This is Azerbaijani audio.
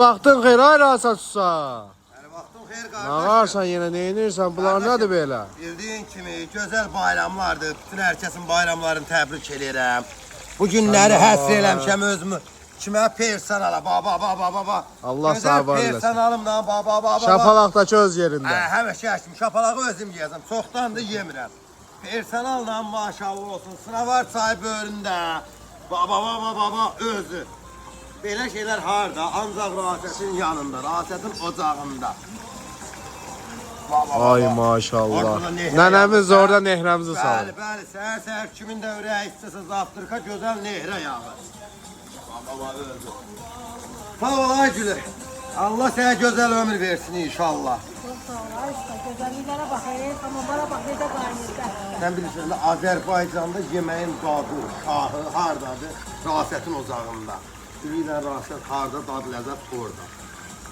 Vaxtın xeyir, ay Rasan Susa. Vaxtın xeyir qardaş. Nə qarsan yenə, nə edirsən? Bunlar nədir belə? Bildiyin kimi gözəl bayramlardır. Bütün herkesin bayramlarını təbrik edirəm. Bu günləri həsr eləmişəm özümü. Kimə personala, baba. Allah sağ var eləsin. Personalımla, baba. Şapalaqdakı öz yerində. Həmişə kimi şapalağı özüm yeyəcəm. Çoxdandır yemirəm. Personalla maşallah olsun. Sınavar çay bölündə. Baba özü. Belə şeylər harda? Ancaq Rasətin yanında, Rasətin ocağında. Ay maşallah. Nənəmiz orada nehrəmizi salır. Bəli, səhər kimin də ürəyi istəsə Zaftirka gözəl nehrə yağır. Baba öldü. Sağ ol ay Gülü. Allah sənə gözəl ömür versin inşallah. Çok sağ ol Ayşe. Güzelliklere bakayım ama bana bak ne de kaynayacak. Sən bilirsən, Azərbaycanda yeməyin dadı, şahı hardadır? Rasətin ocağında. Ürəklə Rasət harda, dad ləzzət orada.